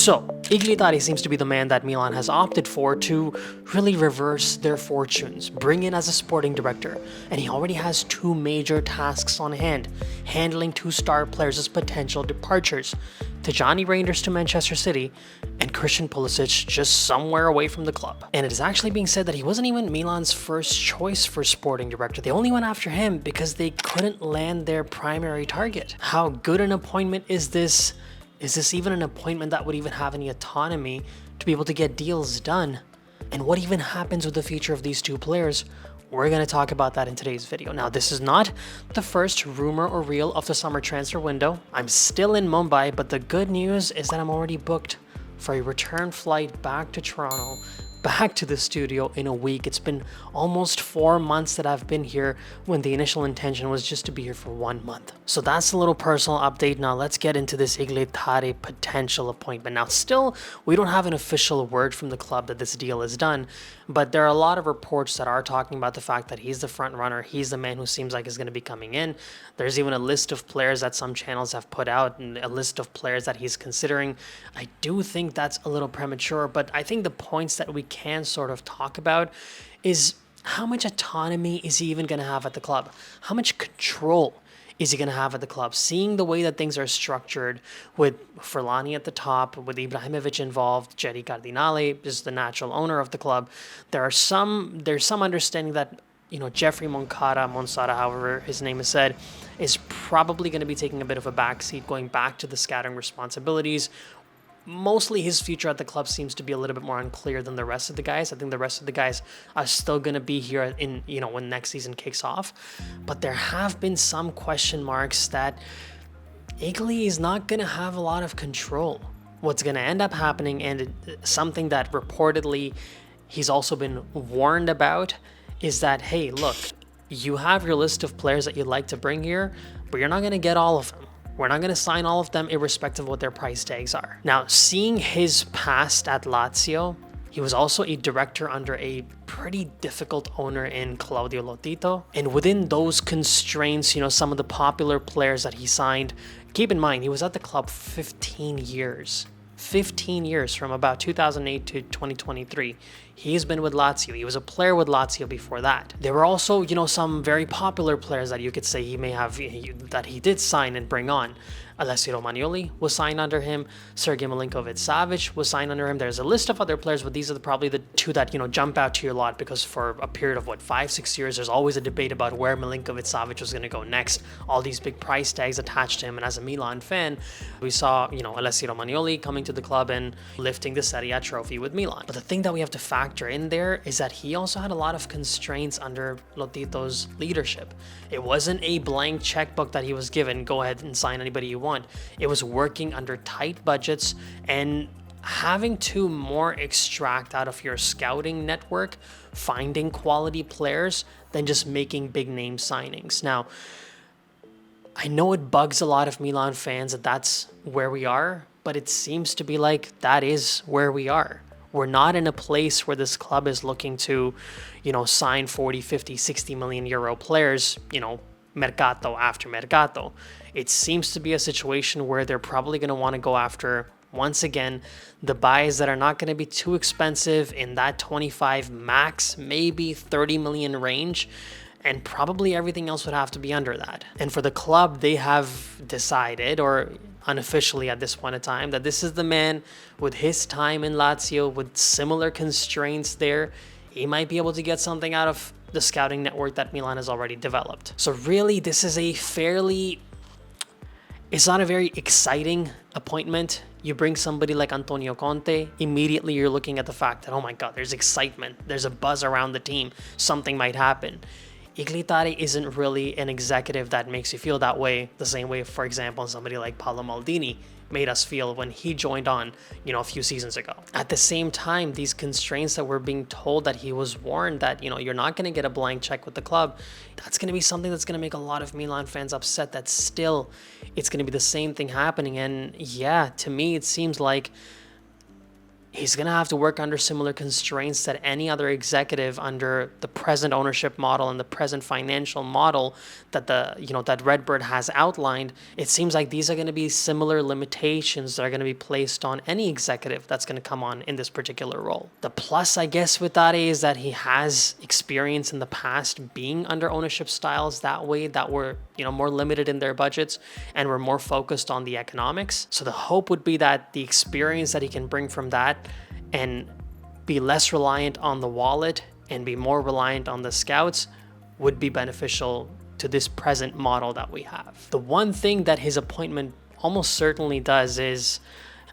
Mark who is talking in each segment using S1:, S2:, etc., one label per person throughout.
S1: So, Igli Tare seems to be the man that Milan has opted for to really reverse their fortunes, bring in as a sporting director, and he already has two major tasks on hand, handling two star players' potential departures, Tijani Reijnders to Manchester City, and Christian Pulisic just somewhere away from the club. And it is actually being said that he wasn't even Milan's first choice for sporting director. They only went after him because they couldn't land their primary target. How good an appointment is this? Is this even an appointment that would even have any autonomy to be able to get deals done? And what even happens with the future of these two players? We're going to talk about that in today's video. Now, this is not the first rumor or reel of the summer transfer window. I'm still in Mumbai, but the good news is that I'm already booked for a return flight back to Toronto, back to the studio in a week. It's been almost 4 months that I've been here when the initial intention was just to be here for 1 month. So that's a little personal update. Now let's get into this Igli Tare potential appointment. Now still, we don't have an official word from the club that this deal is done, but there are a lot of reports that are talking about the fact that he's the front runner. He's the man who seems like is going to be coming in. There's even a list of players that some channels have put out and a list of players that he's considering. I do think that's a little premature, but I think the points that we can sort of talk about is how much autonomy is he even going to have at the club? How much control is he going to have at the club? Seeing the way that things are structured with Furlani at the top, with Ibrahimovic involved, Jerry Cardinale is the natural owner of the club. There's some understanding that, you know, Jeffrey Monsara, however his name is said, is probably going to be taking a bit of a backseat, going back to the scouting responsibilities. Mostly his future at the club seems to be a little bit more unclear than the rest of the guys. I think the rest of the guys are still going to be here in, you know, when next season kicks off. But there have been some question marks that Igli is not going to have a lot of control. What's going to end up happening, and something that reportedly he's also been warned about, is that, hey, look, you have your list of players that you'd like to bring here, but you're not going to get all of them. We're not going to sign all of them irrespective of what their price tags are. Now, seeing his past at Lazio, he was also a director under a pretty difficult owner in Claudio Lotito. And within those constraints, you know, some of the popular players that he signed, keep in mind, he was at the club 15 years. 15 years, from about 2008 to 2023. He's been with Lazio. He was a player with Lazio before that. There were also, you know, some very popular players that you could say he may have, that he did sign and bring on. Alessio Romagnoli was signed under him. Sergei Milinkovic-Savic was signed under him. There's a list of other players, but these are probably the two that, you know, jump out to your lot, because for a period of, 5-6 years, there's always a debate about where Milinkovic-Savic was going to go next. All these big price tags attached to him. And as a Milan fan, we saw, you know, Alessio Romagnoli coming to the club and lifting the Serie A trophy with Milan. But the thing that we have to factor in there is that he also had a lot of constraints under Lotito's leadership. It wasn't a blank checkbook that he was given, go ahead and sign anybody you want. It was working under tight budgets and having to more extract out of your scouting network, finding quality players, than just making big name signings. Now, I know it bugs a lot of Milan fans that that's where we are, but it seems to be like that is where we are. We're not in a place where this club is looking to, you know, sign 40, 50, 60 million euro players, you know, mercato after mercato. It seems to be a situation where they're probably going to want to go after, once again, the buys that are not going to be too expensive, in that 25 max, maybe 30 million range. And probably everything else would have to be under that. And for the club, they have decided, or unofficially at this point in time, that this is the man with his time in Lazio, with similar constraints there. He might be able to get something out of the scouting network that Milan has already developed. So really, this is it's not a very exciting appointment. You bring somebody like Antonio Conte, immediately you're looking at the fact that, oh my God, there's excitement. There's a buzz around the team. Something might happen. Igli Tare isn't really an executive that makes you feel that way, the same way, for example, somebody like Paolo Maldini made us feel when he joined on, you know, a few seasons ago. At the same time, these constraints that we're being told that he was warned that, you know, you're not going to get a blank check with the club, that's going to be something that's going to make a lot of Milan fans upset, that still it's going to be the same thing happening. And yeah, to me, it seems like he's going to have to work under similar constraints that any other executive under the present ownership model and the present financial model that that Redbird has outlined. It seems like these are going to be similar limitations that are going to be placed on any executive that's going to come on in this particular role. The plus, I guess, with Tare is that he has experience in the past being under ownership styles that way, that were more limited in their budgets and were more focused on the economics. So the hope would be that the experience that he can bring from that and be less reliant on the wallet and be more reliant on the scouts would be beneficial to this present model that we have. The one thing that his appointment almost certainly does is,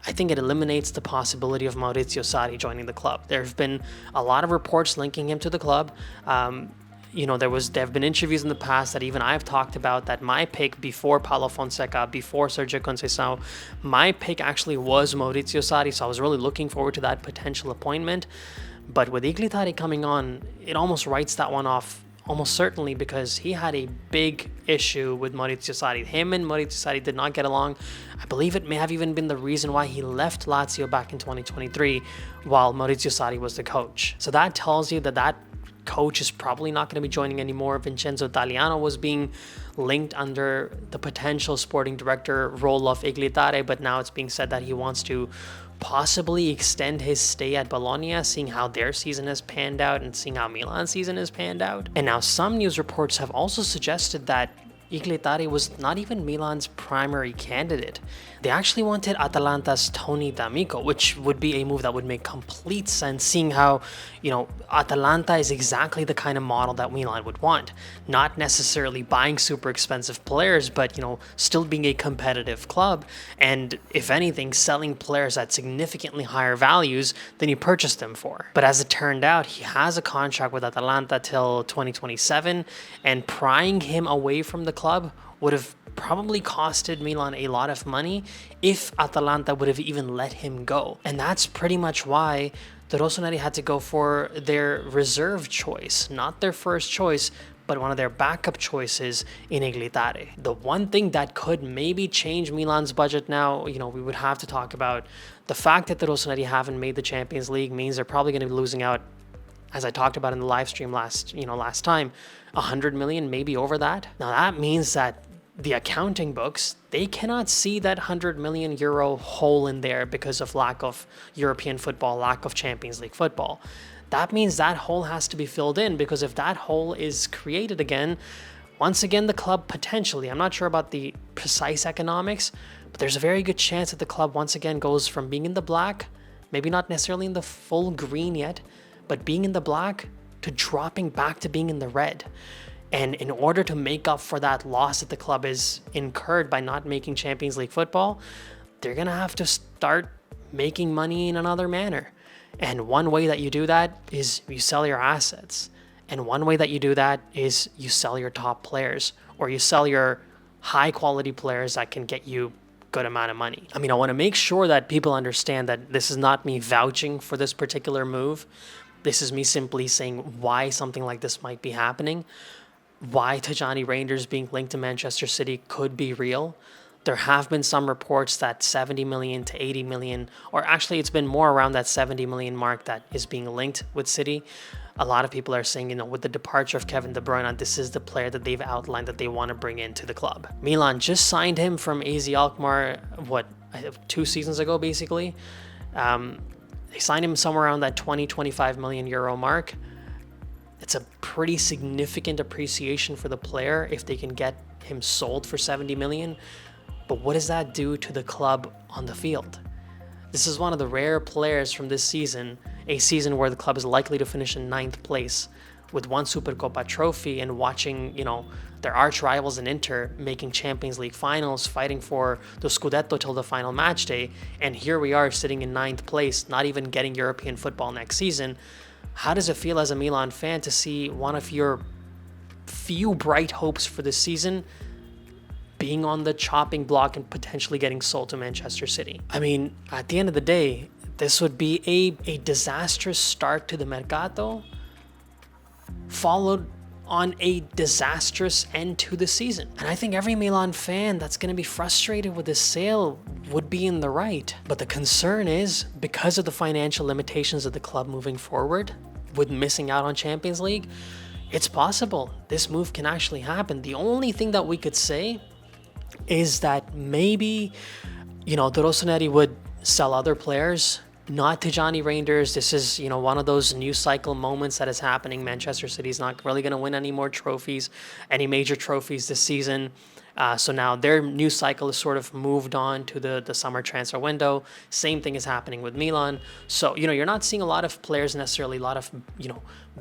S1: I think it eliminates the possibility of Maurizio Sarri joining the club. There have been a lot of reports linking him to the club. There have been interviews in the past that even I've talked about that my pick before Paulo Fonseca, before Sergio Conceição, my pick actually was Maurizio Sarri, so I was really looking forward to that potential appointment. But with Igli Tare coming on, it almost writes that one off almost certainly, because he had a big issue with Maurizio Sarri. Him and Maurizio Sarri did not get along. I believe it may have even been the reason why he left Lazio back in 2023 while Maurizio Sarri was the coach. So that tells you that coach is probably not going to be joining anymore. Vincenzo Italiano was being linked under the potential sporting director role of Igli Tare, but now it's being said that he wants to possibly extend his stay at Bologna, seeing how their season has panned out and seeing how Milan's season has panned out. And now some news reports have also suggested that Igli Tare was not even Milan's primary candidate. They actually wanted Atalanta's Tony D'Amico, which would be a move that would make complete sense, seeing how, Atalanta is exactly the kind of model that Milan would want. Not necessarily buying super expensive players, but, still being a competitive club. And if anything, selling players at significantly higher values than you purchased them for. But as it turned out, he has a contract with Atalanta till 2027, and prying him away from the club would have probably costed Milan a lot of money if Atalanta would have even let him go. And that's pretty much why the rossoneri had to go for their reserve choice, not their first choice, but one of their backup choices in Igli Tare. The one thing that could maybe change Milan's budget now, we would have to talk about the fact that the rossoneri haven't made the Champions League means they're probably going to be losing out, as I talked about in the live stream last time, 100 million, maybe over that. Now that means that the accounting books, they cannot see that 100 million euro hole in there because of lack of European football, lack of Champions League football. That means that hole has to be filled in, because if that hole is created again, once again, the club potentially, I'm not sure about the precise economics, but there's a very good chance that the club once again goes from being in the black, maybe not necessarily in the full green yet, but being in the black to dropping back to being in the red. And in order to make up for that loss that the club is incurred by not making Champions League football, they're going to have to start making money in another manner. And one way that you do that is you sell your assets. And one way that you do that is you sell your top players, or you sell your high quality players that can get you good amount of money. I want to make sure that people understand that this is not me vouching for this particular move. This is me simply saying why something like this might be happening, why Tajani Reijnders being linked to Manchester City could be real. There have been some reports that 70 million to 80 million, or actually it's been more around that 70 million mark that is being linked with City. A lot of people are saying, with the departure of Kevin De Bruyne, this is the player that they've outlined that they want to bring into the club. Milan just signed him from AZ Alkmaar, 2 seasons ago, basically. They signed him somewhere around that 20-25 million euro mark. It's a pretty significant appreciation for the player if they can get him sold for 70 million. But what does that do to the club on the field? This is one of the rare players from this season, a season where the club is likely to finish in 9th place with one Supercoppa trophy, and watching, their arch rivals in Inter making Champions League finals, fighting for the Scudetto till the final match day. And here we are sitting in 9th place, not even getting European football next season. How does it feel as a Milan fan to see one of your few bright hopes for this season being on the chopping block and potentially getting sold to Manchester City? At the end of the day, this would be a disastrous start to the Mercato, followed on a disastrous end to the season. And I think every Milan fan that's going to be frustrated with this sale would be in the right. But the concern is, because of the financial limitations of the club moving forward, with missing out on Champions League, it's possible this move can actually happen. The only thing that we could say is that maybe, the rossoneri would sell other players, not Tijani Reijnders. This is, one of those new cycle moments that is happening. Manchester City's not really going to win any more trophies, any major trophies this season. So now their new cycle is sort of moved on to the summer transfer window. Same thing is happening with Milan. So, you're not seeing a lot of players necessarily, a lot of,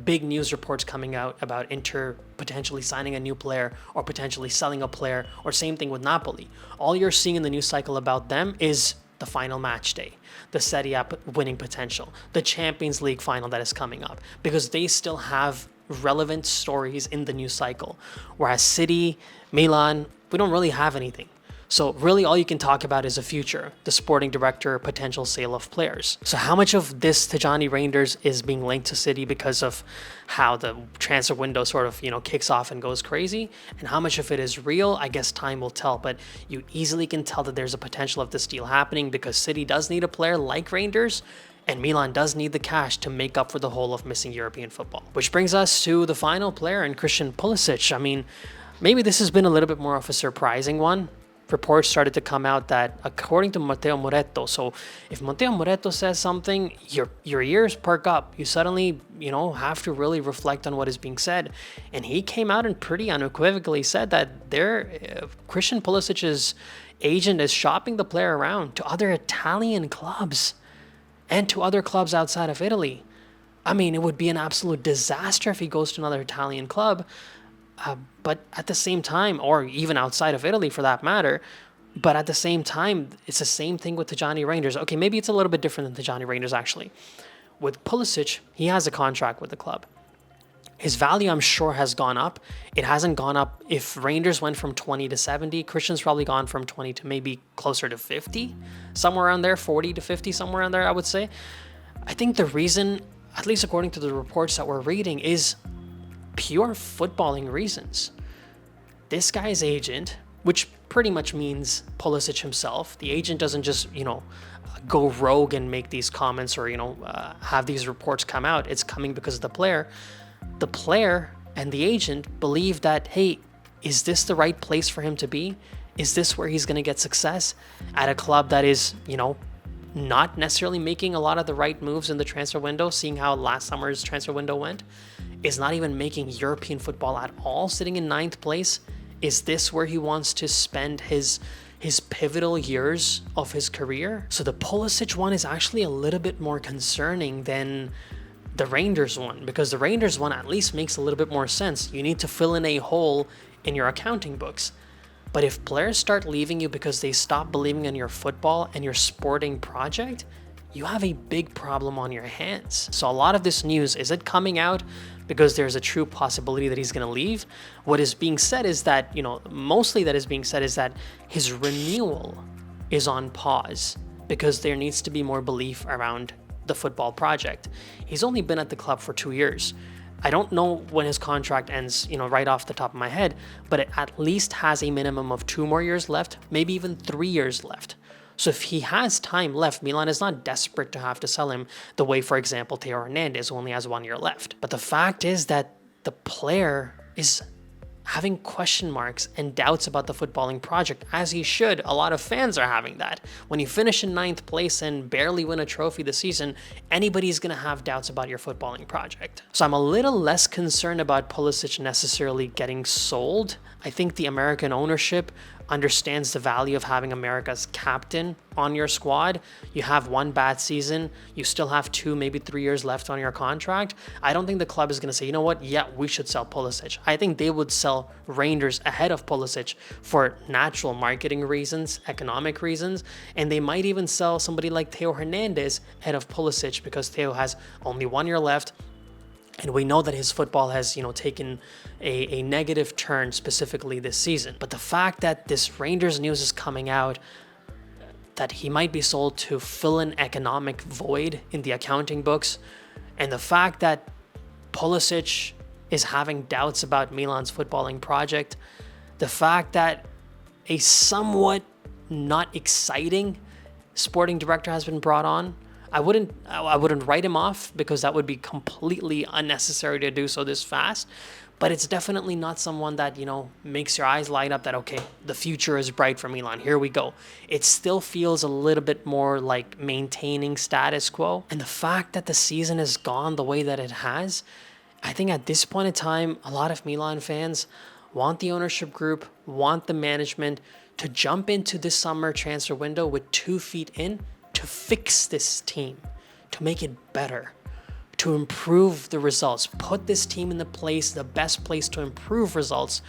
S1: big news reports coming out about Inter potentially signing a new player or potentially selling a player, or same thing with Napoli. All you're seeing in the news cycle about them is the final match day, the Serie A winning potential, the Champions League final that is coming up, because they still have relevant stories in the news cycle. Whereas City, Milan, we don't really have anything. So really all you can talk about is the future, the sporting director, potential sale of players. So how much of this Tijani Reijnders is being linked to City because of how the transfer window sort of, kicks off and goes crazy, and how much of it is real, I guess time will tell. But you easily can tell that there's a potential of this deal happening, because City does need a player like Reijnders, and Milan does need the cash to make up for the whole of missing European football. Which brings us to the final player, in Christian Pulisic. I mean, maybe this has been a little bit more of a surprising one. Reports started to come out that, according to Matteo Moretto, so if Matteo Moretto says something, your ears perk up. You suddenly, have to really reflect on what is being said. And he came out and pretty unequivocally said that Christian Pulisic's agent is shopping the player around to other Italian clubs and to other clubs outside of Italy. I mean, it would be an absolute disaster if he goes to another Italian club. But at the same time, or even outside of Italy for that matter, but at the same time, it's the same thing with Tijani Reijnders. Okay, maybe it's a little bit different than Tijani Reijnders actually. With Pulisic, he has a contract with the club. His value, I'm sure, has gone up. It hasn't gone up. If Reijnders went from 20 to 70, Christian's probably gone from 20 to maybe closer to 50, somewhere around there, 40 to 50, somewhere around there, I would say. I think the reason, at least according to the reports that we're reading, is pure footballing reasons. This guy's agent, which pretty much means Pulisic himself, the agent doesn't just, go rogue and make these comments or, have these reports come out. It's coming because of the player. The player and the agent believe that, hey, is this the right place for him to be? Is this where he's going to get success at a club that is, not necessarily making a lot of the right moves in the transfer window, seeing how last summer's transfer window went, is not even making European football at all, sitting in 9th place? Is this where he wants to spend his pivotal years of his career? So the Pulisic one is actually a little bit more concerning than the Reijnders one, because the Reijnders one at least makes a little bit more sense. You need to fill in a hole in your accounting books. But if players start leaving you because they stop believing in your football and your sporting project, you have a big problem on your hands. So a lot of this news, is it coming out because there's a true possibility that he's going to leave? What is being said is that, mostly that is being said is that his renewal is on pause because there needs to be more belief around the football project. He's only been at the club for 2 years. I don't know when his contract ends, right off the top of my head, but it at least has a minimum of 2 more years left, maybe even 3 years left. So if he has time left, Milan is not desperate to have to sell him the way, for example, Tare Hernandez, who only has 1 year left. But the fact is that the player is having question marks and doubts about the footballing project, as he should. A lot of fans are having that. When you finish in 9th place and barely win a trophy this season, anybody's going to have doubts about your footballing project. So I'm a little less concerned about Pulisic necessarily getting sold. I think the American ownership understands the value of having America's captain on your squad. You have one bad season, you still have 2, maybe 3 years left on your contract. I don't think the club is going to say, you know what, yeah, we should sell Pulisic. I think they would sell Reijnders ahead of Pulisic for natural marketing reasons, economic reasons, and they might even sell somebody like Tare Hernandez ahead of Pulisic because Teo has only 1 year left. And we know that his football has, taken a negative turn specifically this season. But the fact that this Reijnders news is coming out, that he might be sold to fill an economic void in the accounting books, and the fact that Pulisic is having doubts about Milan's footballing project. The fact that a somewhat not exciting sporting director has been brought on, I wouldn't write him off, because that would be completely unnecessary to do so this fast. But it's definitely not someone that, makes your eyes light up that, okay, the future is bright for Milan. Here we go. It still feels a little bit more like maintaining status quo. And the fact that the season has gone the way that it has, I think at this point in time, a lot of Milan fans want the ownership group, want the management to jump into this summer transfer window with 2 feet in to fix this team, to make it better, to improve the results, put this team in the best place to improve results,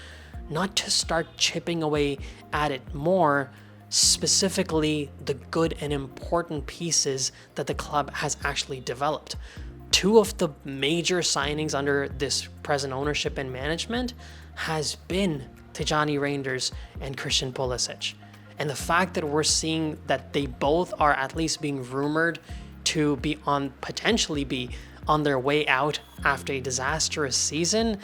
S1: not to start chipping away at it more, specifically the good and important pieces that the club has actually developed. 2 of the major signings under this present ownership and management has been Reijnders and Christian Pulisic. And the fact that we're seeing that they both are at least being rumored to potentially be on their way out after a disastrous season,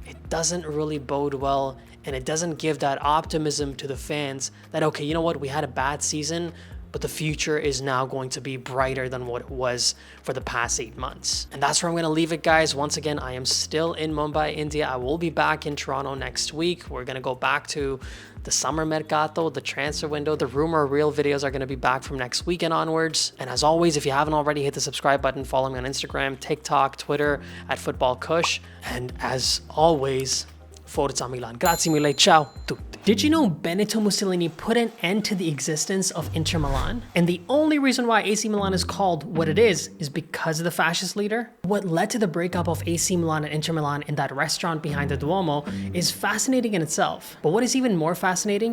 S1: it doesn't really bode well, and it doesn't give that optimism to the fans that, okay, you know what, we had a bad season, but the future is now going to be brighter than what it was for the past 8 months. And that's where I'm going to leave it, guys. Once again, I am still in Mumbai, India. I will be back in Toronto next week. We're going to go back to the summer mercato, the transfer window. The rumor reel videos are going to be back from next weekend onwards. And as always, if you haven't already, hit the subscribe button, follow me on Instagram, TikTok, Twitter at FootballKush. And as always, Forza Milan. Grazie mille, ciao tutti. Did you know Benito Mussolini put an end to the existence of Inter Milan? And the only reason why AC Milan is called what it is because of the fascist leader? What led to the breakup of AC Milan and Inter Milan in that restaurant behind the Duomo is fascinating in itself. But what is even more fascinating